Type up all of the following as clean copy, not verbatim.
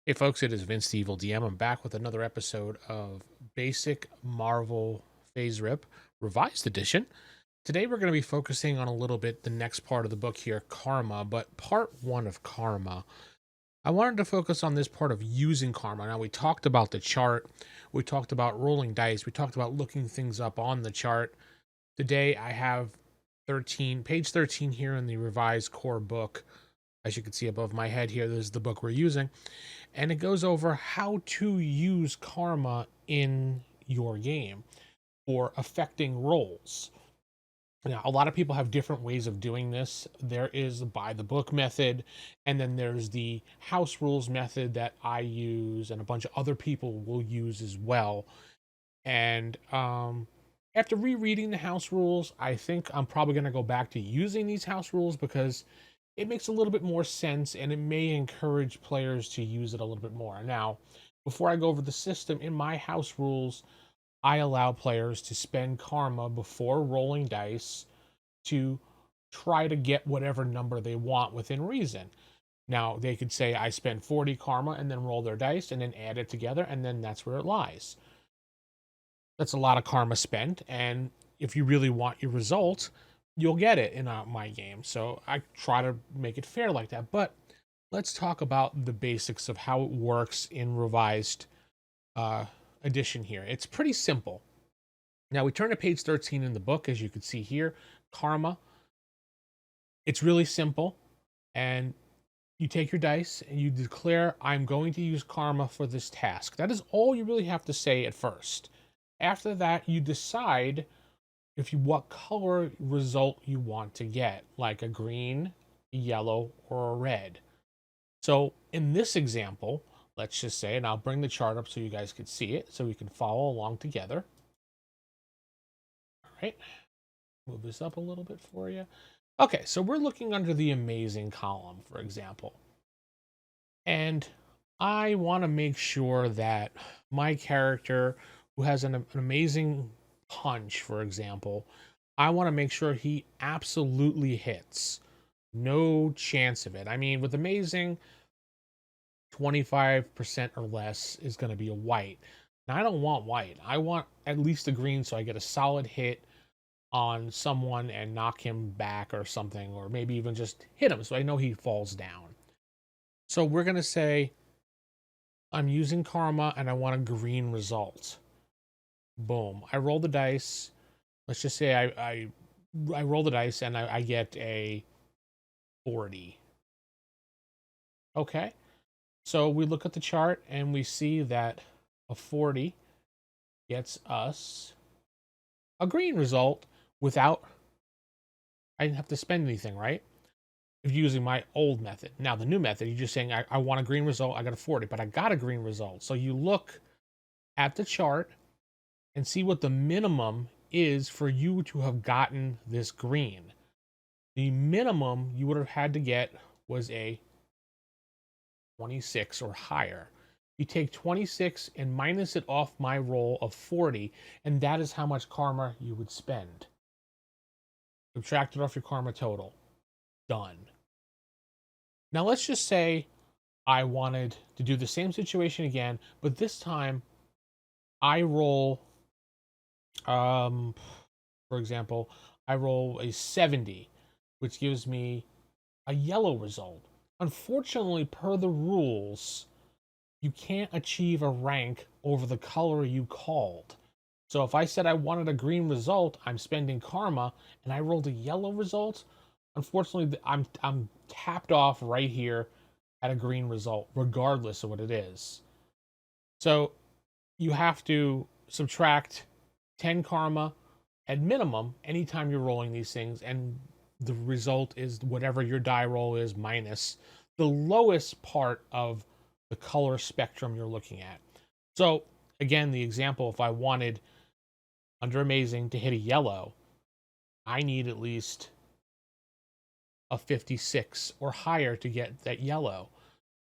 Hey folks, it is Vince the Evil DM. I'm back with another episode of Basic Marvel Phase Rip Revised Edition. Today we're going to be focusing on a little bit the next part of the book here, Karma, but part one of Karma. I wanted to focus on this part of using Karma. Now we talked about the chart, we talked about rolling dice, we talked about looking things up on the chart. Today I have page 13 here in the revised core book. As you can see above my head here, this is the book we're using. And it goes over how to use karma in your game for affecting rolls. Now, a lot of people have different ways of doing this. There is the by the book method, and then there's the house rules method that I use, and a bunch of other people will use as well. And after rereading the house rules, I think I'm probably going to go back to using these house rules because it makes a little bit more sense and it may encourage players to use it a little bit more. Now, before I go over the system, in my house rules, I allow players to spend karma before rolling dice to try to get whatever number they want within reason. Now, they could say, I spend 40 karma and then roll their dice and then add it together, and then that's where it lies. That's a lot of karma spent, and if you really want your result, you'll get it in my game. So I try to make it fair like that. But let's talk about the basics of how it works in revised uh, edition here. It's pretty simple. Now we turn to page 13 in the book, as you can see here, karma. It's really simple, and you take your dice and you declare, I'm going to use karma for this task. That is all you really have to say at first. After that, you decide what color result you want to get, like a green, a yellow, or a red. So in this example, let's just say, and I'll bring the chart up so you guys can see it, so we can follow along together. All right, move this up a little bit for you. Okay, so we're looking under the amazing column, for example. And I want to make sure that my character, who has an amazing punch, for example, I want to make sure he absolutely hits. No chance of it. I mean, with amazing, 25% or less is going to be a white. Now, I don't want white. I want at least a green so I get a solid hit on someone and knock him back or something, or maybe even just hit him so I know he falls down. So we're going to say I'm using karma and I want a green result. Boom. I roll the dice. Let's just say I roll the dice and I get a 40. Okay. So we look at the chart and we see that a 40 gets us a green result without, I didn't have to spend anything, right? If using my old method. Now, the new method, you're just saying, I want a green result, I got a 40, but I got a green result. So you look at the chart and see what the minimum is for you to have gotten this green. The minimum you would have had to get was a 26 or higher. You take 26 and minus it off my roll of 40, and that is how much karma you would spend. Subtract it off your karma total. Done. Now let's just say I wanted to do the same situation again, but this time I roll, for example, I roll a 70, which gives me a yellow result. Unfortunately, per the rules, you can't achieve a rank over the color you called. So if I said I wanted a green result, I'm spending karma, and I rolled a yellow result. Unfortunately, I'm tapped off right here at a green result, regardless of what it is. So you have to subtract 10 karma at minimum anytime you're rolling these things, and the result is whatever your die roll is minus the lowest part of the color spectrum you're looking at. So again, the example, if I wanted under amazing to hit a yellow, I need at least a 56 or higher to get that yellow.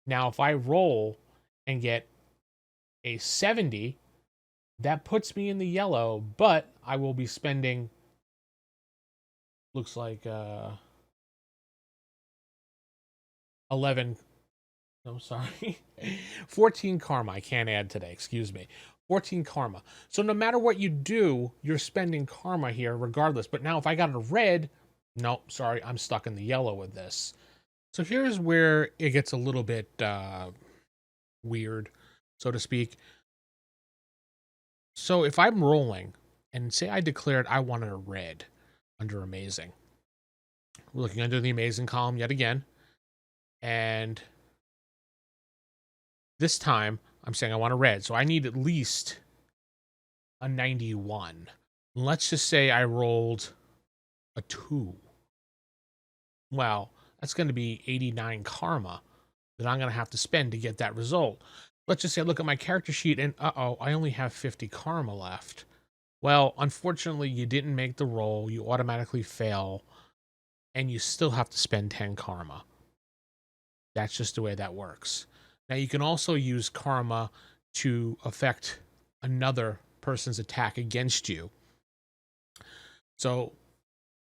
Now, if I roll and get a 70, that puts me in the yellow, but I will be spending, looks like 11 I'm sorry. 14 karma. I can't add today. Excuse me. 14 karma. So no matter what you do, you're spending karma here regardless. But now if I got a red, no, sorry, I'm stuck in the yellow with this. So here's where it gets a little bit weird, so to speak. So if I'm rolling and say I declared I wanted a red under amazing, we're looking under the amazing column yet again. And this time I'm saying I want a red. So I need at least a 91. Let's just say I rolled a 2. Well, that's going to be 89 karma that I'm going to have to spend to get that result. Let's just say I look at my character sheet and uh-oh, I only have 50 karma left. Well, unfortunately, you didn't make the roll. You automatically fail, and you still have to spend 10 karma. That's just the way that works. Now, you can also use karma to affect another person's attack against you. So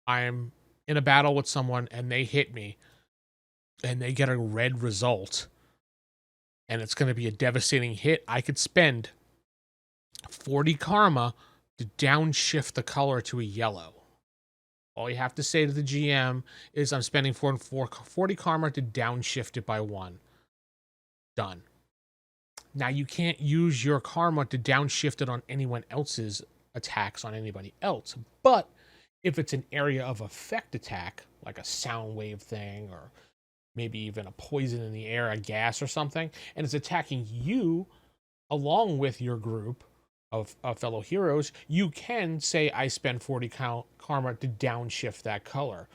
I'm in a battle with someone and they hit me and they get a red result and it's going to be a devastating hit. I could spend 40 karma to downshift the color to a yellow. All you have to say to the GM is I'm spending 40 karma to downshift it by 1. Done. Now, you can't use your karma to downshift it on anyone else's attacks on anybody else. But if it's an area of effect attack, like a sound wave thing, or maybe even a poison in the air, a gas or something, and it's attacking you along with your group of fellow heroes, you can say, I spend 40 karma to downshift that color.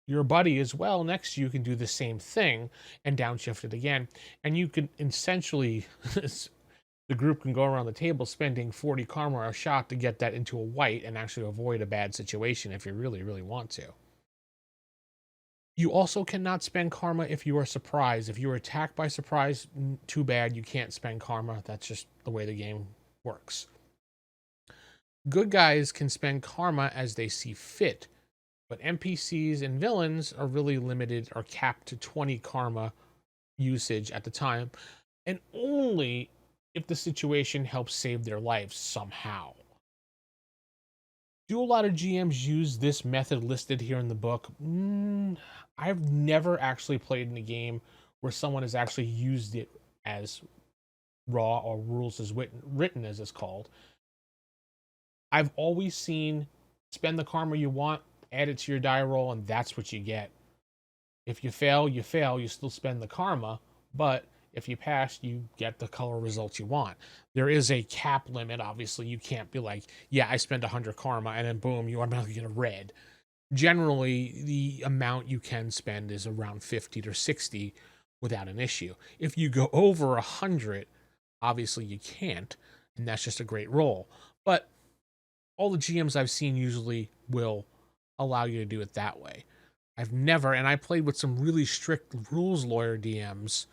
Your buddy as well next to you can do the same thing and downshift it again. And you can essentially, the group can go around the table spending 40 karma a shot to get that into a white and actually avoid a bad situation if you really, really want to. You also cannot spend karma if you are surprised. If you are attacked by surprise, too bad, you can't spend karma. That's just the way the game works. Good guys can spend karma as they see fit, but NPCs and villains are really limited or capped to 20 karma usage at the time, and only if the situation helps save their lives somehow. Do a lot of GMs use this method listed here in the book? I've never actually played in a game where someone has actually used it as raw or rules as written as it's called. I've always seen spend the karma you want, add it to your die roll, and that's what you get. If you fail, you fail. You still spend the karma, but if you pass, you get the color results you want. There is a cap limit. Obviously, you can't be like, yeah, I spend 100 karma, and then boom, you automatically get a red. Generally, the amount you can spend is around 50 to 60 without an issue. If you go over 100, obviously you can't, and that's just a great roll. But all the GMs I've seen usually will allow you to do it that way. I've never, and I played with some really strict rules lawyer DMs,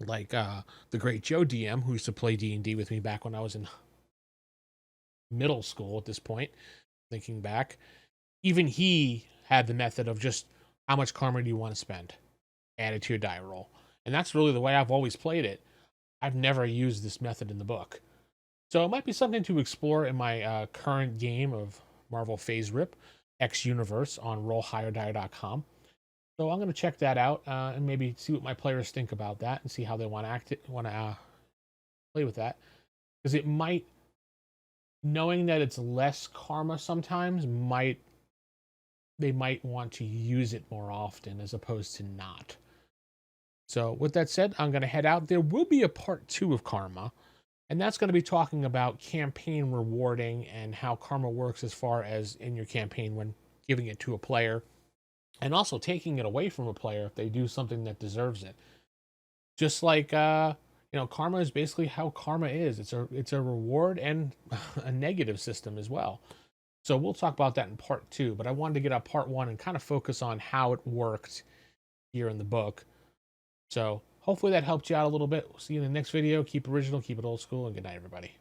like the great Joe DM, who used to play D&D with me back when I was in middle school at this point, thinking back. Even he had the method of just, how much karma do you want to spend? Add it to your die roll. And that's really the way I've always played it. I've never used this method in the book. So it might be something to explore in my current game of Marvel Phase Rip X Universe on rollhigherdie.com. So I'm going to check that out and maybe see what my players think about that and see how they want to play with that. Because it might, knowing that it's less karma sometimes, they might want to use it more often as opposed to not. So with that said, I'm going to head out. There will be a part 2 of karma. And that's going to be talking about campaign rewarding and how karma works as far as in your campaign when giving it to a player and also taking it away from a player if they do something that deserves it. Just like, karma is basically how karma is. It's a reward and a negative system as well. So we'll talk about that in part 2, but I wanted to get out part 1 and kind of focus on how it worked here in the book. So hopefully that helped you out a little bit. We'll see you in the next video. Keep original, keep it old school, and good night, everybody.